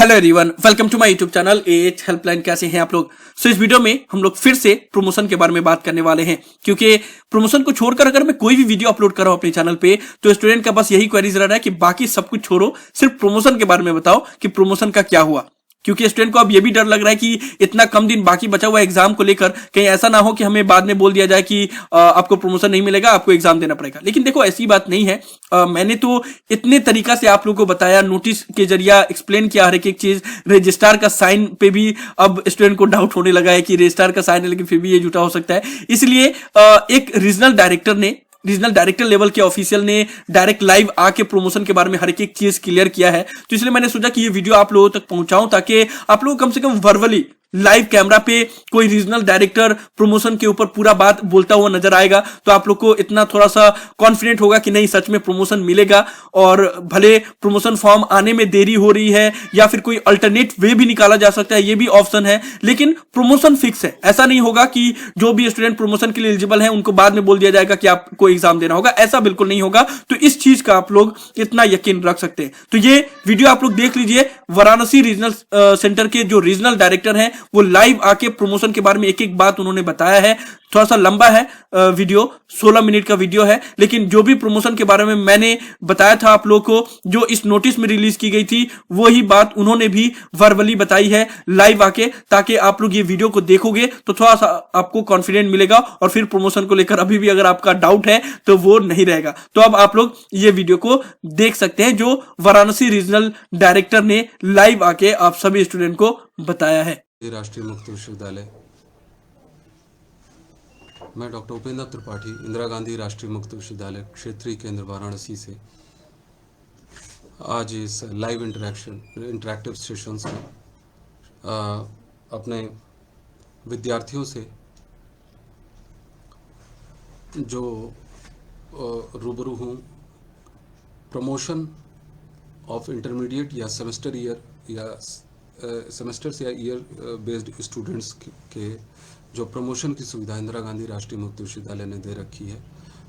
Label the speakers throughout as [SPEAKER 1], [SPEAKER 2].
[SPEAKER 1] Hello everyone, welcome to my YouTube channel AH helpline. कैसे हैं आप लोग? इस वीडियो में हम लोग फिर से प्रमोशन के बारे में बात करने वाले हैं, क्योंकि प्रमोशन को छोड़कर अगर मैं कोई भी वीडियो अपलोड कर रहा हूं अपने चैनल पे तो स्टूडेंट का बस यही क्वेरीज रह रहा है कि बाकी सब कुछ छोड़ो, सिर्फ प्रमोशन के बारे में बताओ कि प्रमोशन का क्या हुआ। क्योंकि स्टूडेंट को अब ये भी डर लग रहा है कि इतना कम दिन बाकी बचा हुआ एग्जाम को लेकर कहीं ऐसा ना हो कि हमें बाद में बोल दिया जाए कि आपको प्रमोशन नहीं मिलेगा, आपको एग्जाम देना पड़ेगा। लेकिन देखो, ऐसी बात नहीं है। मैंने तो इतने तरीका से आप लोगों को बताया, नोटिस के जरिए एक्सप्लेन किया हर एक चीज। रजिस्ट्रार का साइन पे भी अब स्टूडेंट को डाउट होने लगा है कि रजिस्ट्रार का साइन है लेकिन फिर भी ये झूठा हो सकता है। इसलिए एक रीजनल डायरेक्टर लेवल के ऑफिशियल ने डायरेक्ट लाइव आके प्रमोशन के बारे में हर एक चीज क्लियर किया है। तो इसलिए मैंने सोचा कि ये वीडियो आप लोगों तक पहुंचाऊं, ताकि आप लोग कम से कम वर्बली लाइव कैमरा पे कोई रीजनल डायरेक्टर प्रमोशन के ऊपर पूरा बात बोलता हुआ नजर आएगा, तो आप लोग को इतना थोड़ा सा कॉन्फिडेंट होगा कि नहीं, सच में प्रमोशन मिलेगा। और भले प्रमोशन फॉर्म आने में देरी हो रही है या फिर कोई अल्टरनेट वे भी निकाला जा सकता है, ये भी ऑप्शन है, लेकिन प्रमोशन फिक्स है। ऐसा नहीं होगा कि जो भी स्टूडेंट प्रमोशन के लिए एलिजिबल है उनको बाद में बोल दिया जाएगा कि आपको एग्जाम देना होगा। ऐसा बिल्कुल नहीं होगा। तो इस चीज का आप लोग इतना यकीन रख सकते हैं। तो ये वीडियो आप लोग देख लीजिए। वाराणसी रीजनल सेंटर के जो रीजनल डायरेक्टर हैं वो लाइव आके प्रमोशन के बारे में एक एक बात उन्होंने बताया है। थोड़ा सा लंबा है वीडियो, 16 मिनट का वीडियो है, लेकिन जो भी प्रमोशन के बारे में मैंने बताया था आप लोगों को, जो इस नोटिस में रिलीज की गई थी, वही बात उन्होंने भी वर्बली बताई है लाइव आके, ताकि आप लोग ये वीडियो को देखोगे तो थोड़ा सा आपको कॉन्फिडेंट मिलेगा और फिर प्रमोशन को लेकर अभी भी अगर आपका डाउट है तो वो नहीं रहेगा। तो अब आप लोग ये वीडियो को देख सकते हैं जो वाराणसी रीजनल डायरेक्टर ने लाइव आके आप सभी स्टूडेंट को बताया है।
[SPEAKER 2] राष्ट्रीय मुक्त विश्वविद्यालय, मैं डॉक्टर उपेंद्र त्रिपाठी, इंदिरा गांधी राष्ट्रीय मुक्त विश्वविद्यालय क्षेत्रीय केंद्र वाराणसी से आज इस लाइव इंटरेक्टिव सेशंस में अपने विद्यार्थियों से जो रूबरू हूँ प्रमोशन ऑफ इंटरमीडिएट या सेमेस्टर ईयर या सेमेस्टर्स या ईयर बेस्ड स्टूडेंट्स के जो प्रमोशन की सुविधा इंदिरा गांधी राष्ट्रीय मुक्त विश्वविद्यालय ने दे रखी है,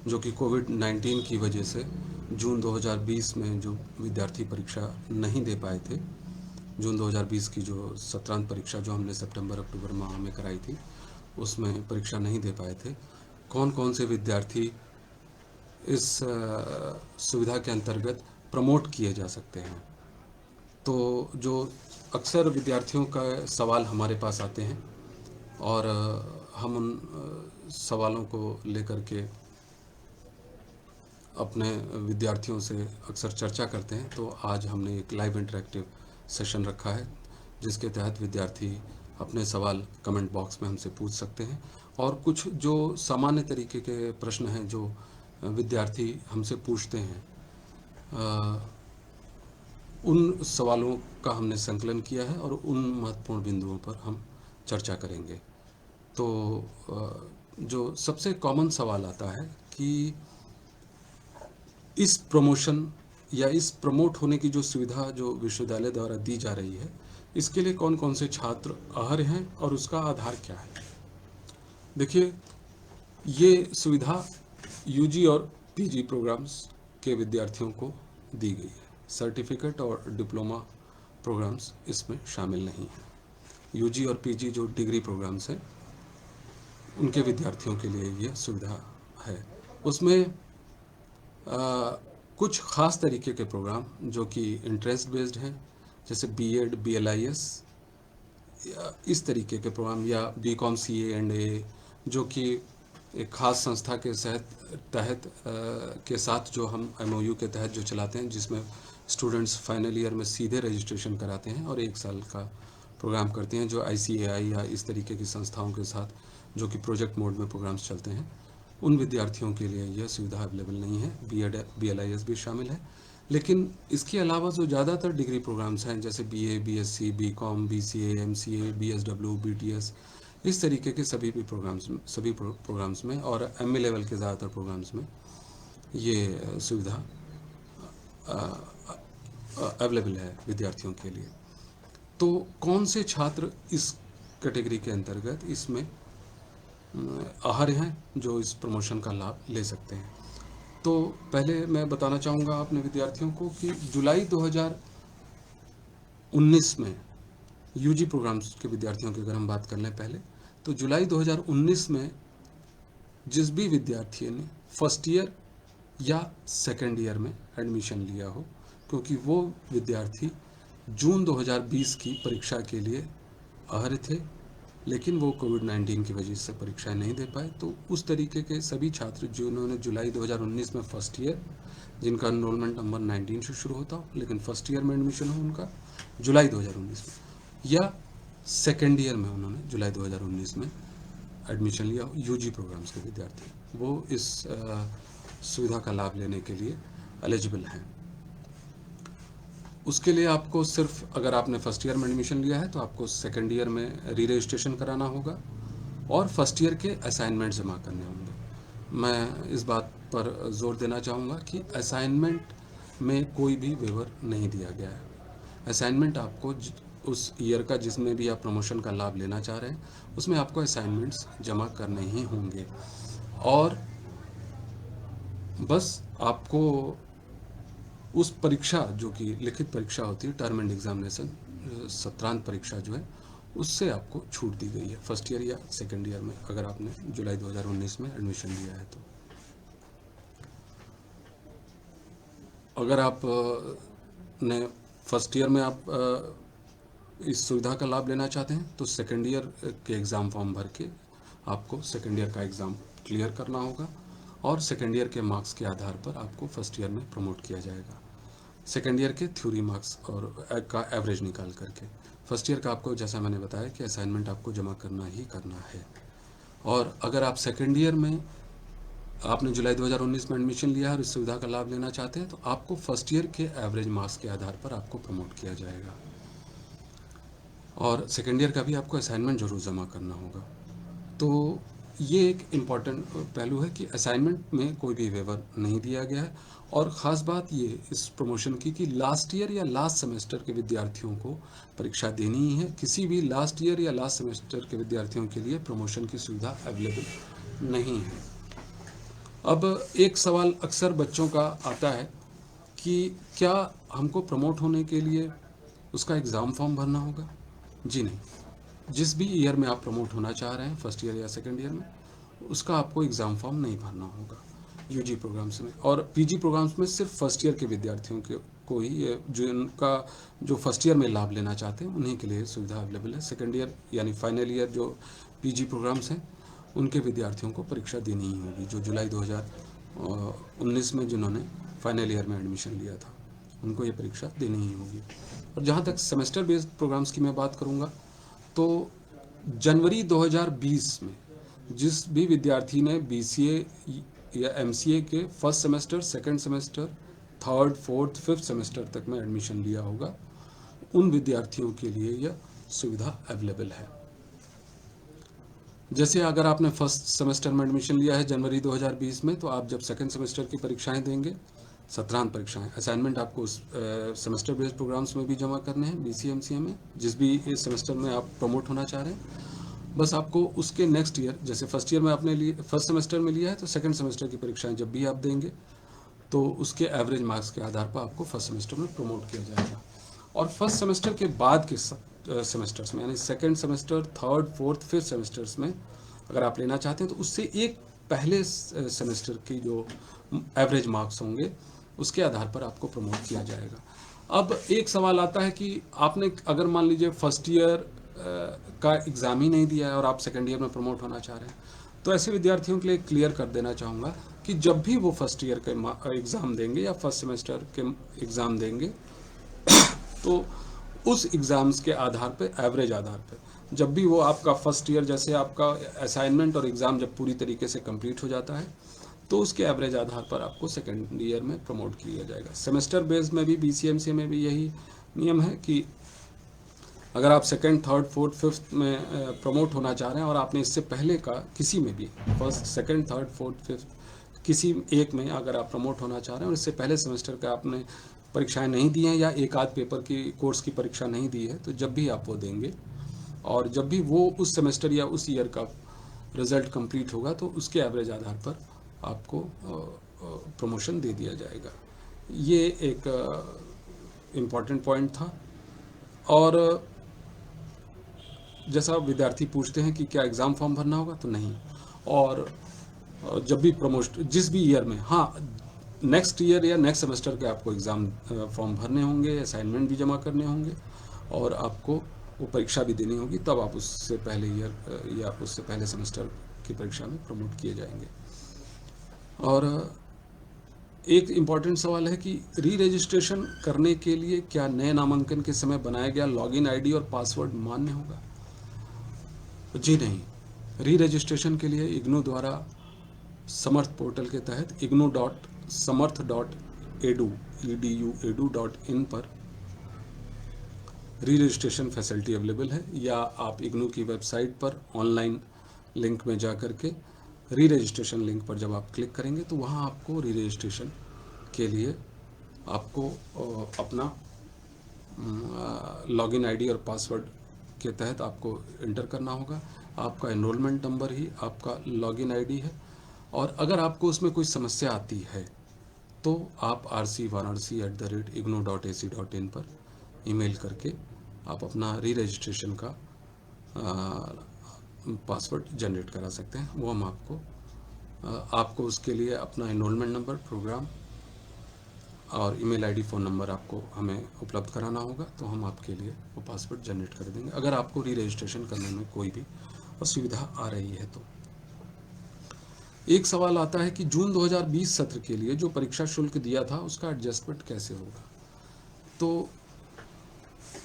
[SPEAKER 2] जो कि कोविड-19 की वजह से जून 2020 में जो विद्यार्थी परीक्षा नहीं दे पाए थे, जून 2020 की जो सत्रांत परीक्षा जो हमने सितंबर अक्टूबर माह में कराई थी, उसमें परीक्षा नहीं दे पाए थे। कौन कौन से विद्यार्थी इस सुविधा के अंतर्गत प्रमोट किए जा सकते हैं। तो जो अक्सर विद्यार्थियों का सवाल हमारे पास आते हैं और हम उन सवालों को लेकर के अपने विद्यार्थियों से अक्सर चर्चा करते हैं। तो आज हमने एक लाइव इंटरेक्टिव सेशन रखा है, जिसके तहत विद्यार्थी अपने सवाल कमेंट बॉक्स में हमसे पूछ सकते हैं, और कुछ जो सामान्य तरीके के प्रश्न हैं जो विद्यार्थी हमसे पूछते हैं, उन सवालों का हमने संकलन किया है और उन महत्वपूर्ण बिंदुओं पर हम चर्चा करेंगे। तो जो सबसे कॉमन सवाल आता है कि इस प्रमोशन या इस प्रमोट होने की जो सुविधा जो विश्वविद्यालय द्वारा दी जा रही है, इसके लिए कौन कौन से छात्र अर्ह हैं और उसका आधार क्या है। देखिए, ये सुविधा यूजी और पीजी प्रोग्राम्स के विद्यार्थियों को दी गई है। सर्टिफिकेट और डिप्लोमा प्रोग्राम्स इसमें शामिल नहीं हैं। यूजी और पीजी जो डिग्री प्रोग्राम्स हैं, उनके विद्यार्थियों के लिए यह सुविधा है। उसमें कुछ ख़ास तरीके के प्रोग्राम जो कि इंटरेस्ट बेस्ड हैं, जैसे बीएड, बीएलआईएस, इस तरीके के प्रोग्राम, या बीकॉम सीए एंड ए, जो कि एक ख़ास संस्था के तहत के साथ जो हम एमओयू के तहत जो चलाते हैं, जिसमें स्टूडेंट्स फाइनल ईयर में सीधे रजिस्ट्रेशन कराते हैं और 1 साल का प्रोग्राम करते हैं, जो आईसीएआई या इस तरीके की संस्थाओं के साथ जो कि प्रोजेक्ट मोड में प्रोग्राम्स चलते हैं, उन विद्यार्थियों के लिए यह सुविधा अवेलेबल नहीं है। बीएड, बीएलआईएस भी शामिल है। लेकिन इसके अलावा जो ज़्यादातर डिग्री प्रोग्राम्स हैं, जैसे BA, BSc, BCom, BCA, MCA, BSW, BTS, इस तरीके के सभी प्रोग्राम्स में और एमए लेवल के ज़्यादातर प्रोग्राम्स में ये सुविधा अवेलेबल है विद्यार्थियों के लिए। तो कौन से छात्र इस कैटेगरी के अंतर्गत इसमें अर्ह हैं जो इस प्रमोशन का लाभ ले सकते हैं। तो पहले मैं बताना चाहूँगा अपने विद्यार्थियों को कि जुलाई 2019 में यूजी प्रोग्राम्स के विद्यार्थियों की अगर हम बात कर लें पहले, तो जुलाई 2019 में जिस भी विद्यार्थी ने फर्स्ट ईयर या सेकेंड ईयर में एडमिशन लिया हो, क्योंकि वो विद्यार्थी जून 2020 की परीक्षा के लिए अर्ह थे, लेकिन वो कोविड-19 की वजह से परीक्षाएं नहीं दे पाए, तो उस तरीके के सभी छात्र जिन्होंने जुलाई 2019 में फर्स्ट ईयर, जिनका एनरोलमेंट नंबर 19 से शुरू होता हो लेकिन फर्स्ट ईयर में एडमिशन हो उनका जुलाई 2019 में, या सेकेंड ईयर में उन्होंने जुलाई 2019 में एडमिशन लिया हो, यूजी प्रोग्राम्स के विद्यार्थी, वो इस सुविधा का लाभ लेने के लिए एलिजिबल हैं। उसके लिए आपको सिर्फ, अगर आपने फर्स्ट ईयर में एडमिशन लिया है तो आपको सेकेंड ईयर में री रजिस्ट्रेशन कराना होगा और फर्स्ट ईयर के असाइनमेंट जमा करने होंगे। मैं इस बात पर जोर देना चाहूँगा कि असाइनमेंट में कोई भी वेवर नहीं दिया गया है। असाइनमेंट आपको उस ईयर का जिसमें भी आप प्रमोशन का लाभ लेना चाह रहे हैं उसमें आपको असाइनमेंट्स जमा करने ही होंगे, और बस आपको उस परीक्षा जो कि लिखित परीक्षा होती है, टर्म एंड एग्जामिनेशन, सत्रांत परीक्षा जो है, उससे आपको छूट दी गई है फर्स्ट ईयर या सेकेंड ईयर में, अगर आपने जुलाई 2019 में एडमिशन लिया है तो। अगर आप ने फर्स्ट ईयर में आप इस सुविधा का लाभ लेना चाहते हैं तो सेकेंड ईयर के एग्ज़ाम फॉर्म भर के आपको सेकेंड ईयर का एग्ज़ाम क्लियर करना होगा, और सेकेंड ईयर के मार्क्स के आधार पर आपको फर्स्ट ईयर में प्रमोट किया जाएगा। सेकेंड ईयर के थ्योरी मार्क्स और का एवरेज निकाल करके। फर्स्ट ईयर का आपको, जैसा मैंने बताया, कि असाइनमेंट आपको जमा करना ही करना है। और अगर आप सेकेंड ईयर में आपने जुलाई 2019 में एडमिशन लिया है और इस सुविधा का लाभ लेना चाहते हैं तो आपको फर्स्ट ईयर के एवरेज मार्क्स के आधार पर आपको प्रमोट किया जाएगा, और सेकेंड ईयर का भी आपको असाइनमेंट जरूर जमा करना होगा। तो ये एक इम्पॉर्टेंट पहलू है कि असाइनमेंट में कोई भी वेवर नहीं दिया गया है। और ख़ास बात ये इस प्रमोशन की कि लास्ट ईयर या लास्ट सेमेस्टर के विद्यार्थियों को परीक्षा देनी ही है। किसी भी लास्ट ईयर या लास्ट सेमेस्टर के विद्यार्थियों के लिए प्रमोशन की सुविधा अवेलेबल नहीं है। अब एक सवाल अक्सर बच्चों का आता है कि क्या हमको प्रमोट होने के लिए उसका एग्ज़ाम फॉर्म भरना होगा? जी नहीं, जिस भी ईयर में आप प्रमोट होना चाह रहे हैं, फर्स्ट ईयर या सेकेंड ईयर में, उसका आपको एग्ज़ाम फॉर्म नहीं भरना होगा यूजी प्रोग्राम्स में। और पीजी प्रोग्राम्स में सिर्फ फर्स्ट ईयर के विद्यार्थियों को ही, जिनका जो फर्स्ट ईयर में लाभ लेना चाहते हैं उन्हीं के लिए सुविधा अवेलेबल है। सेकेंड ईयर यानी फाइनल ईयर जो पीजी प्रोग्राम्स हैं उनके विद्यार्थियों को परीक्षा देनी ही होगी, जो जुलाई 2019 में जिन्होंने फाइनल ईयर में एडमिशन लिया था उनको ये परीक्षा देनी ही होगी। और जहाँ तक सेमेस्टर बेस्ड प्रोग्राम्स की मैं बात करूँगा तो जनवरी 2020 में जिस भी विद्यार्थी ने बीसीए या एमसीए के first semester, second semester, third, fourth, fifth semester तक में एडमिशन लिया होगा, उन विद्यार्थियों के लिए यह सुविधा अवेलेबल है। जैसे अगर आपने फर्स्ट सेमेस्टर में एडमिशन लिया है जनवरी 2020 में, तो आप जब सेकंड सेमेस्टर की परीक्षाएं देंगे, सत्रांत परीक्षाएं, असाइनमेंट आपको सेमेस्टर बेस्ड प्रोग्राम्स में भी जमा करने हैं, बीसीए एमसीए में, जिस भी इस सेमेस्टर में आप प्रमोट होना चाह रहे हैं। बस आपको उसके नेक्स्ट ईयर, जैसे फर्स्ट ईयर में आपने लिए, फर्स्ट सेमेस्टर में लिया है, तो सेकंड सेमेस्टर की परीक्षाएं जब भी आप देंगे तो उसके एवरेज मार्क्स के आधार पर आपको फर्स्ट सेमेस्टर में प्रमोट किया जाएगा। और फर्स्ट सेमेस्टर के बाद के सेमेस्टर्स में, यानी second semester, third, fourth, fifth semesters में अगर आप लेना चाहते हैं तो उससे एक पहले सेमेस्टर की जो एवरेज मार्क्स होंगे उसके आधार पर आपको प्रमोट किया जाएगा। अब एक सवाल आता है कि आपने अगर मान लीजिए फर्स्ट ईयर का एग्ज़ाम ही नहीं दिया है और आप सेकेंड ईयर में प्रमोट होना चाह रहे हैं, तो ऐसे विद्यार्थियों के लिए क्लियर कर देना चाहूँगा कि जब भी वो फर्स्ट ईयर के एग्ज़ाम देंगे या फर्स्ट सेमेस्टर के एग्ज़ाम देंगे तो उस एग्ज़ाम्स के आधार पे, एवरेज आधार पे, जब भी वो आपका फर्स्ट ईयर, जैसे आपका असाइनमेंट और एग्ज़ाम जब पूरी तरीके से कंप्लीट हो जाता है तो उसके एवरेज आधार पर आपको सेकेंड ईयर में प्रमोट किया जाएगा। सेमेस्टर बेस्ड में भी, बीसीएमसीए में भी यही नियम है कि अगर आप सेकेंड, थर्ड, फोर्थ, फिफ्थ में प्रमोट होना चाह रहे हैं और आपने इससे पहले का किसी में भी, first, second, third, fourth, fifth, किसी एक में अगर आप प्रमोट होना चाह रहे हैं और इससे पहले सेमेस्टर का आपने परीक्षाएं नहीं दी हैं या एक आध पेपर की कोर्स की परीक्षा नहीं दी है, तो जब भी आप वो देंगे और जब भी वो उस सेमेस्टर या उस ईयर का रिजल्ट कंप्लीट होगा तो उसके एवरेज आधार पर आपको प्रमोशन दे दिया जाएगा। ये एक इम्पॉर्टेंट पॉइंट था। और जैसा विद्यार्थी पूछते हैं कि क्या एग्ज़ाम फॉर्म भरना होगा, तो नहीं। और जब भी प्रमोशन जिस भी ईयर में, हाँ, नेक्स्ट ईयर या नेक्स्ट सेमेस्टर के आपको एग्ज़ाम फॉर्म भरने होंगे, असाइनमेंट भी जमा करने होंगे और आपको वो परीक्षा भी देनी होगी, तब आप उससे पहले ईयर या उससे पहले सेमेस्टर की परीक्षा में प्रमोट किए जाएंगे। और एक इम्पॉर्टेंट सवाल है कि री रजिस्ट्रेशन करने के लिए क्या नए नामांकन के समय बनाया गया लॉगिन आईडी और पासवर्ड मान्य होगा? जी नहीं। री रजिस्ट्रेशन के लिए इग्नू द्वारा समर्थ पोर्टल के तहत ignu.samarth.edu.in पर री रजिस्ट्रेशन फैसिलिटी अवेलेबल है, या आप इग्नू की वेबसाइट पर ऑनलाइन लिंक में जा कर के री रजिस्ट्रेशन लिंक पर जब आप क्लिक करेंगे तो वहाँ आपको री रजिस्ट्रेशन के लिए आपको अपना लॉगिन आईडी और पासवर्ड के तहत आपको इंटर करना होगा। आपका एनरोलमेंट नंबर ही आपका लॉगिन आईडी है, और अगर आपको उसमें कोई समस्या आती है तो आप rcvaranasi@ignou.ac.in पर ईमेल करके आप अपना री रजिस्ट्रेशन का पासवर्ड जनरेट करा सकते हैं। वो हम आपको उसके लिए अपना एनरोलमेंट नंबर, प्रोग्राम और ईमेल आईडी, फ़ोन नंबर आपको हमें उपलब्ध कराना होगा, तो हम आपके लिए वो पासवर्ड जनरेट कर देंगे अगर आपको री रजिस्ट्रेशन करने में कोई भी असुविधा आ रही है तो। एक सवाल आता है कि जून 2020 सत्र के लिए जो परीक्षा शुल्क दिया था उसका एडजस्टमेंट कैसे होगा? तो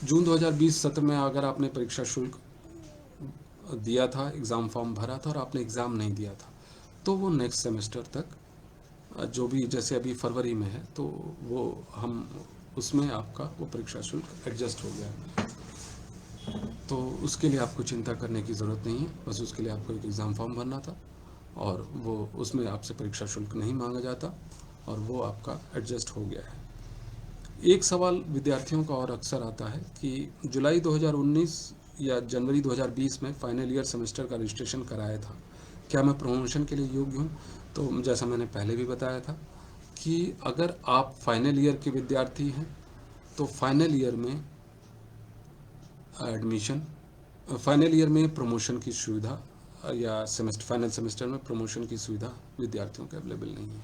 [SPEAKER 2] जून 2020 सत्र में अगर आपने परीक्षा शुल्क दिया था, एग्ज़ाम फॉर्म भरा था और आपने एग्ज़ाम नहीं दिया था, तो वो नेक्स्ट सेमेस्टर तक जो भी, जैसे अभी फरवरी में है, तो वो हम उसमें आपका वो परीक्षा शुल्क एडजस्ट हो गया है, तो उसके लिए आपको चिंता करने की ज़रूरत नहीं है। बस उसके लिए आपको एक एग्ज़ाम फॉर्म भरना था और वो उसमें आपसे परीक्षा शुल्क नहीं मांगा जाता और वो आपका एडजस्ट हो गया है। एक सवाल विद्यार्थियों का और अक्सर आता है कि जुलाई 2019 या जनवरी 2020 में फाइनल ईयर सेमेस्टर का रजिस्ट्रेशन कराया था, क्या मैं प्रमोशन के लिए योग्य हूँ? तो जैसा मैंने पहले भी बताया था कि अगर आप फाइनल ईयर के विद्यार्थी हैं तो फाइनल ईयर में एडमिशन, फाइनल ईयर में प्रमोशन की सुविधा या फाइनल सेमेस्टर में प्रमोशन की सुविधा विद्यार्थियों को अवेलेबल नहीं है।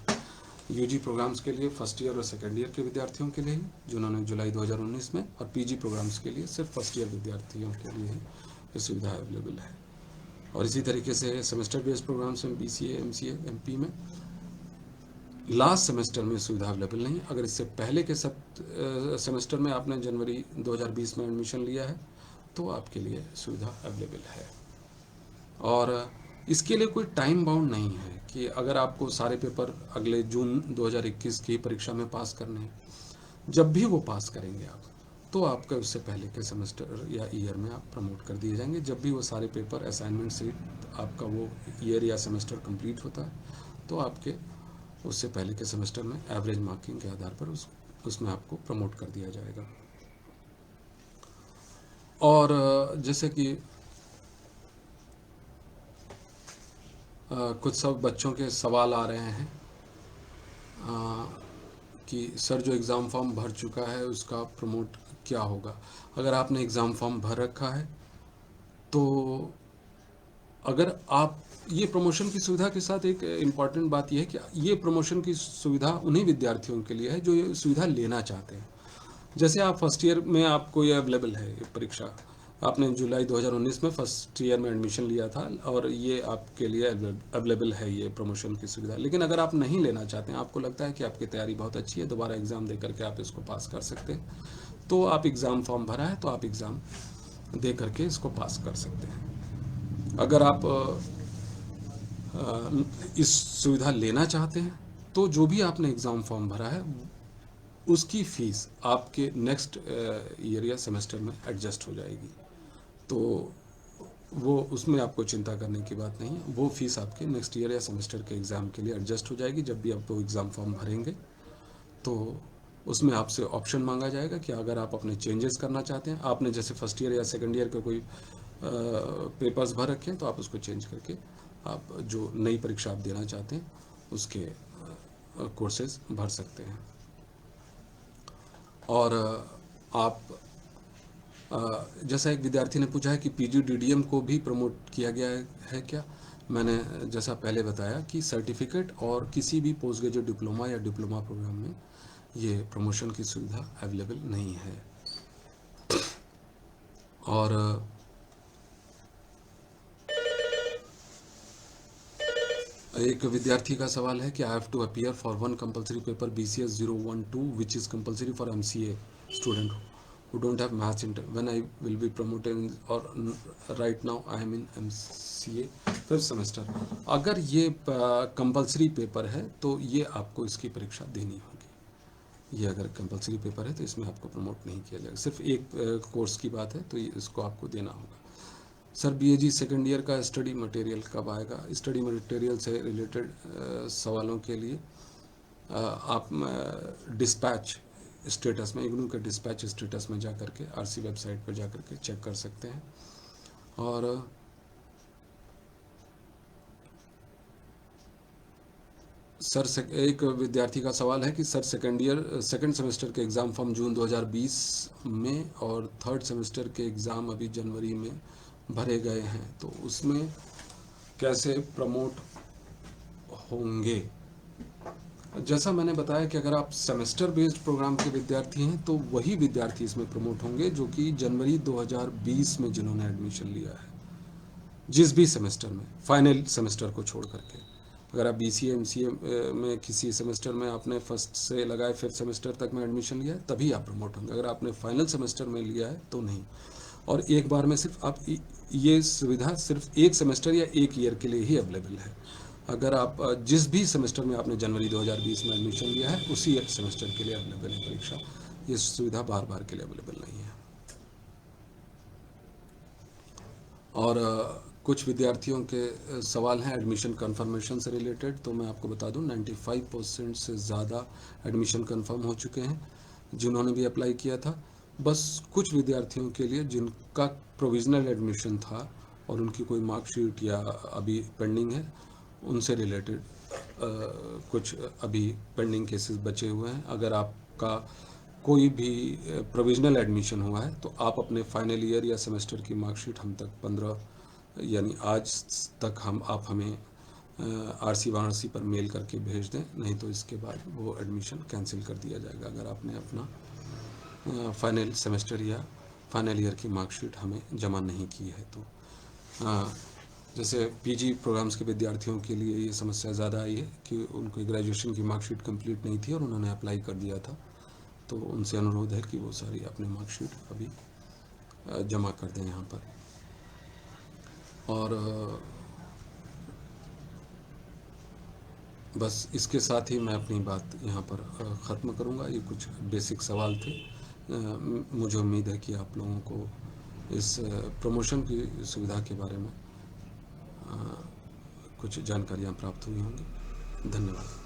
[SPEAKER 2] यूजी प्रोग्राम्स के लिए फर्स्ट ईयर और सेकेंड ईयर के विद्यार्थियों के लिए ही, जिन्होंने जुलाई 2019 में, और पीजी प्रोग्राम्स के लिए सिर्फ फर्स्ट ईयर विद्यार्थियों के लिए ही ये सुविधा अवेलेबल है। और इसी तरीके से सेमेस्टर बेस्ड प्रोग्राम्स में बीसीए, एमसीए, एमपी में लास्ट सेमेस्टर में सुविधा अवेलेबल नहीं। अगर इससे पहले के सेमेस्टर में आपने जनवरी 2020 में एडमिशन लिया है तो आपके लिए सुविधा अवेलेबल है। और इसके लिए कोई टाइम बाउंड नहीं है कि अगर आपको सारे पेपर अगले जून 2021 की परीक्षा में पास करने हैं, जब भी वो पास करेंगे आप, तो आपका उससे पहले के सेमेस्टर या ईयर में आप प्रमोट कर दिए जाएंगे। जब भी वो सारे पेपर, असाइनमेंट सीट आपका वो ईयर या सेमेस्टर कंप्लीट होता है तो आपके उससे पहले के सेमेस्टर में एवरेज मार्किंग के आधार पर उसमें आपको प्रमोट कर दिया जाएगा। और जैसे कि कुछ सब बच्चों के सवाल आ रहे हैं कि सर जो एग्ज़ाम फॉर्म भर चुका है उसका प्रमोट क्या होगा? अगर आपने एग्ज़ाम फॉर्म भर रखा है तो अगर आप, ये प्रमोशन की सुविधा के साथ एक इम्पॉर्टेंट बात यह है कि ये प्रमोशन की सुविधा उन्हीं विद्यार्थियों के लिए है जो ये सुविधा लेना चाहते हैं। जैसे आप फर्स्ट ईयर में, आपको ये अवेलेबल है ये परीक्षा, आपने जुलाई 2019 में फर्स्ट ईयर में एडमिशन लिया था और ये आपके लिए अवेलेबल है ये प्रमोशन की सुविधा। लेकिन अगर आप नहीं लेना चाहते हैं, आपको लगता है कि आपकी तैयारी बहुत अच्छी है, दोबारा एग्ज़ाम दे करके आप इसको पास कर सकते हैं, तो आप एग्ज़ाम फॉर्म भरा है तो आप एग्ज़ाम दे करके इसको पास कर सकते हैं। अगर आप इस सुविधा लेना चाहते हैं तो जो भी आपने एग्ज़ाम फॉर्म भरा है उसकी फ़ीस आपके नेक्स्ट ईयर या सेमेस्टर में एडजस्ट हो जाएगी, तो वो उसमें आपको चिंता करने की बात नहीं है। वो फ़ीस आपके नेक्स्ट ईयर या सेमेस्टर के एग्ज़ाम के लिए एडजस्ट हो जाएगी। जब भी आप वो एग्ज़ाम फॉर्म भरेंगे तो उसमें आपसे ऑप्शन मांगा जाएगा कि अगर आप अपने चेंजेस करना चाहते हैं, आपने जैसे फर्स्ट ईयर या सेकेंड ईयर के कोई पेपर्स भर रखे हैं तो आप उसको चेंज करके आप जो नई परीक्षा आप देना चाहते हैं उसके कोर्सेज भर सकते हैं। और आप जैसा एक विद्यार्थी ने पूछा है कि PGDDM को भी प्रमोट किया गया है क्या। मैंने जैसा पहले बताया कि सर्टिफिकेट और किसी भी पोस्ट ग्रेजुएट डिप्लोमा या डिप्लोमा प्रोग्राम में ये प्रमोशन की सुविधा अवेलेबल नहीं है। और एक विद्यार्थी का सवाल है कि I have to appear for one compulsory paper BCS 012 which is compulsory for MCA student who don't have maths when I will be promoted or right now I am in MCA 5th semester। अगर ये compulsory paper है तो ये आपको इसकी परीक्षा देनी होगी। ये अगर कंपलसरी पेपर है तो इसमें आपको प्रमोट नहीं किया जाएगा, सिर्फ एक कोर्स की बात है तो इसको आपको देना होगा। सर BAG सेकेंड ईयर का स्टडी मटेरियल कब आएगा। स्टडी मटेरियल से रिलेटेड सवालों के लिए आप डिस्पैच स्टेटस में, इग्नू के डिस्पैच स्टेटस में जा कर के RC वेबसाइट पर जा कर के चेक कर सकते हैं। और सर एक विद्यार्थी का सवाल है कि सर सेकेंड सेमेस्टर के एग्ज़ाम फॉर्म जून 2020 में और थर्ड सेमेस्टर के एग्ज़ाम अभी जनवरी में भरे गए हैं, तो उसमें कैसे प्रमोट होंगे। जैसा मैंने बताया कि अगर आप सेमेस्टर बेस्ड प्रोग्राम के विद्यार्थी हैं तो वही विद्यार्थी इसमें प्रमोट होंगे जो कि जनवरी 2020 में जिन्होंने एडमिशन लिया है, जिस भी सेमेस्टर में, फाइनल सेमेस्टर को छोड़ करके। अगर आप BCA MCA में किसी सेमेस्टर में आपने फर्स्ट से लगाए 5th सेमेस्टर तक में एडमिशन लिया है तभी आप प्रमोट होंगे। अगर आपने फाइनल सेमेस्टर में लिया है तो नहीं। और एक बार में सिर्फ आप ये सुविधा सिर्फ एक सेमेस्टर या एक ईयर के लिए ही अवेलेबल है। अगर आप जिस भी सेमेस्टर में आपने जनवरी 2020 में एडमिशन लिया है उसी सेमेस्टर के लिए अवेलेबल है परीक्षा। ये सुविधा बार बार के लिए अवेलेबल नहीं है। और कुछ विद्यार्थियों के सवाल हैं एडमिशन कन्फर्मेशन से रिलेटेड, तो मैं आपको बता दूं 95% से ज़्यादा एडमिशन कन्फर्म हो चुके हैं जिन्होंने भी अप्लाई किया था। बस कुछ विद्यार्थियों के लिए जिनका प्रोविज़नल एडमिशन था और उनकी कोई मार्कशीट या अभी पेंडिंग है, उनसे रिलेटेड कुछ अभी पेंडिंग केसेस बचे हुए हैं। अगर आपका कोई भी प्रोविज़नल एडमिशन हुआ है तो आप अपने फाइनल ईयर या सेमेस्टर की मार्कशीट हम तक 15 यानी आज तक आप हमें RC वाराणसी पर मेल करके भेज दें, नहीं तो इसके बाद वो एडमिशन कैंसिल कर दिया जाएगा अगर आपने अपना फाइनल सेमेस्टर या फाइनल ईयर की मार्कशीट हमें जमा नहीं की है। तो जैसे PG प्रोग्राम्स के विद्यार्थियों के लिए ये समस्या ज़्यादा आई है कि उनकी ग्रेजुएशन की मार्कशीट कंप्लीट नहीं थी और उन्होंने अप्लाई कर दिया था, तो उनसे अनुरोध है कि वो सारी अपनी मार्कशीट अभी जमा कर दें यहाँ पर। और बस इसके साथ ही मैं अपनी बात यहाँ पर ख़त्म करूँगा। ये कुछ बेसिक सवाल थे। मुझे उम्मीद है कि आप लोगों को इस प्रमोशन की सुविधा के बारे में कुछ जानकारियाँ प्राप्त हुई होंगी। धन्यवाद।